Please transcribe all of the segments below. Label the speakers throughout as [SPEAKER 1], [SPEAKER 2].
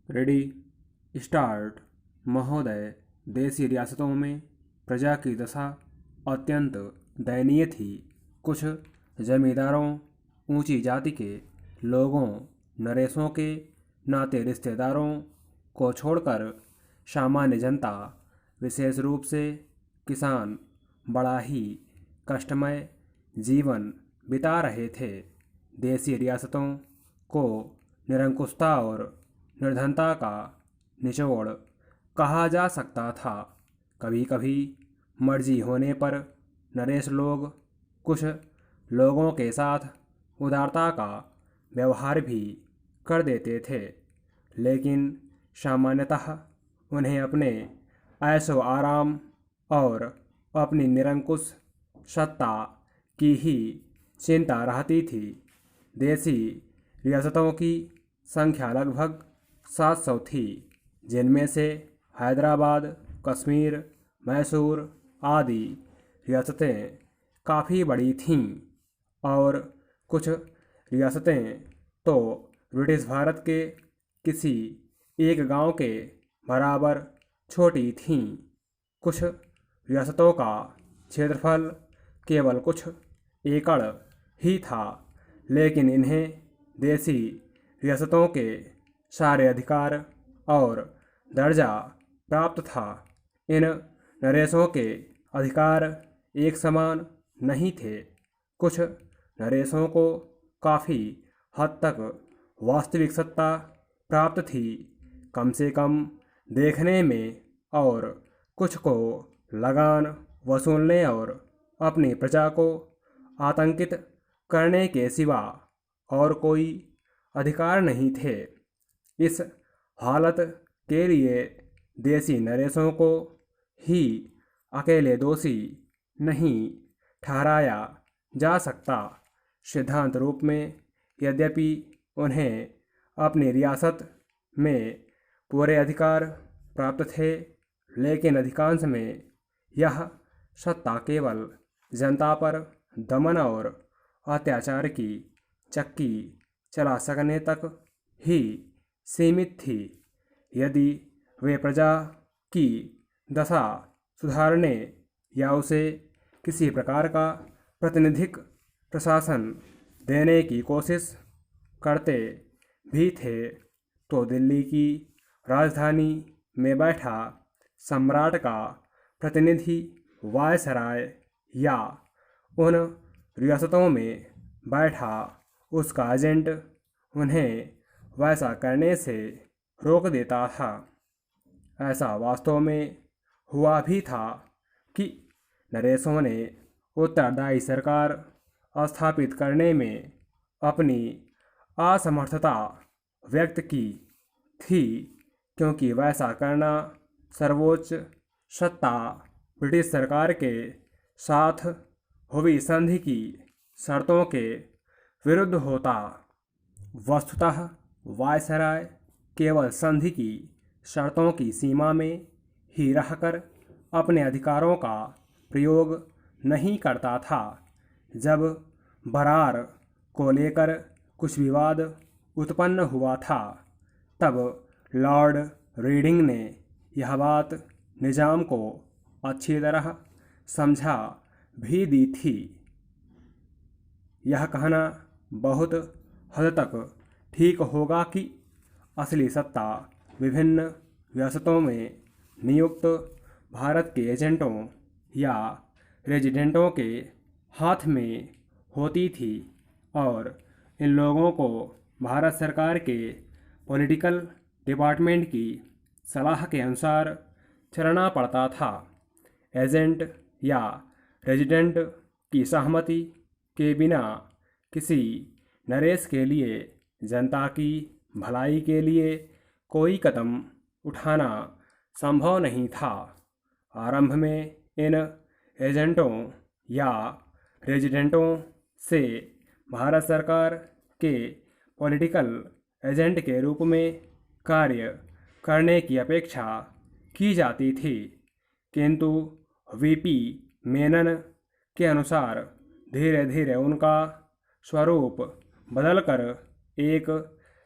[SPEAKER 1] Ready start. महोदय, देसी रियासतों में प्रजा की दशा अत्यंत दयनीय थी। कुछ जमींदारों, ऊंची जाति के लोगों, नरेशों के नाते रिश्तेदारों को छोड़कर सामान्य जनता, विशेष रूप से किसान, बड़ा ही कष्टमय जीवन बिता रहे थे। देसी रियासतों को निरंकुशता और निर्धनता का निचोड़ कहा जा सकता था। कभी कभी मर्जी होने पर नरेश लोग कुछ लोगों के साथ उदारता का व्यवहार भी कर देते थे, लेकिन सामान्यतः उन्हें अपने ऐशो आराम और अपनी निरंकुश सत्ता की ही चिंता रहती थी। देसी रियासतों की संख्या लगभग 700 थी, जिनमें से हैदराबाद, कश्मीर, मैसूर आदि रियासतें काफ़ी बड़ी थीं और कुछ रियासतें तो ब्रिटिश भारत के किसी एक गांव के बराबर छोटी थीं। कुछ रियासतों का क्षेत्रफल केवल कुछ एकड़ ही था, लेकिन इन्हें देसी रियासतों के सारे अधिकार और दर्जा प्राप्त था। इन नरेशों के अधिकार एक समान नहीं थे। कुछ नरेशों को काफ़ी हद तक वास्तविक सत्ता प्राप्त थी, कम से कम देखने में, और कुछ को लगान वसूलने और अपनी प्रजा को आतंकित करने के सिवा और कोई अधिकार नहीं थे। इस हालत के लिए देसी नरेशों को ही अकेले दोषी नहीं ठहराया जा सकता। सिद्धांत रूप में यद्यपि उन्हें अपनी रियासत में पूरे अधिकार प्राप्त थे, लेकिन अधिकांश में यह सत्ता केवल जनता पर दमन और अत्याचार की चक्की चला सकने तक ही सीमित थी। यदि वे प्रजा की दशा सुधारने या उसे किसी प्रकार का प्रातिनिधिक प्रशासन देने की कोशिश करते भी थे, तो दिल्ली की राजधानी में बैठा सम्राट का प्रतिनिधि वायसराय या उन रियासतों में बैठा उसका एजेंट उन्हें वैसा करने से रोक देता था। ऐसा वास्तव में हुआ भी था कि नरेशों ने उत्तरदायी सरकार स्थापित करने में अपनी असमर्थता व्यक्त की थी, क्योंकि वैसा करना सर्वोच्च सत्ता ब्रिटिश सरकार के साथ हुई संधि की शर्तों के विरुद्ध होता। वस्तुतः वायसराय केवल संधि की शर्तों की सीमा में ही रहकर अपने अधिकारों का प्रयोग नहीं करता था। जब बरार को लेकर कुछ विवाद उत्पन्न हुआ था, तब लॉर्ड रीडिंग ने यह बात निजाम को अच्छी तरह समझा भी दी थी। यह कहना बहुत हद तक ठीक होगा कि असली सत्ता विभिन्न रियासतों में नियुक्त भारत के एजेंटों या रेजिडेंटों के हाथ में होती थी, और इन लोगों को भारत सरकार के पॉलिटिकल डिपार्टमेंट की सलाह के अनुसार चलना पड़ता था। एजेंट या रेजिडेंट की सहमति के बिना किसी नरेश के लिए जनता की भलाई के लिए कोई कदम उठाना संभव नहीं था। आरंभ में इन एजेंटों या रेजिडेंटों से भारत सरकार के पॉलिटिकल एजेंट के रूप में कार्य करने की अपेक्षा की जाती थी, किंतु वीपी मेनन के अनुसार धीरे धीरे उनका स्वरूप बदलकर एक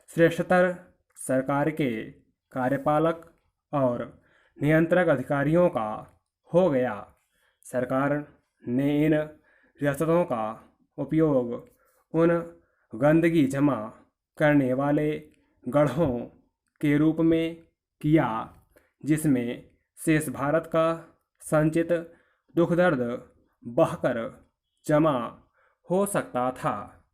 [SPEAKER 1] श्रेष्ठतर सरकार के कार्यपालक और नियंत्रक अधिकारियों का हो गया। सरकार ने इन रियासतों का उपयोग उन गंदगी जमा करने वाले गढ़ों के रूप में किया जिसमें शेष भारत का संचित दुख दर्द बहकर जमा हो सकता था।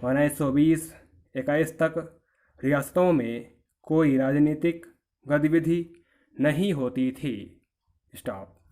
[SPEAKER 1] 1920-21 तक रियासतों में कोई राजनीतिक गतिविधि नहीं होती थी। स्टॉप।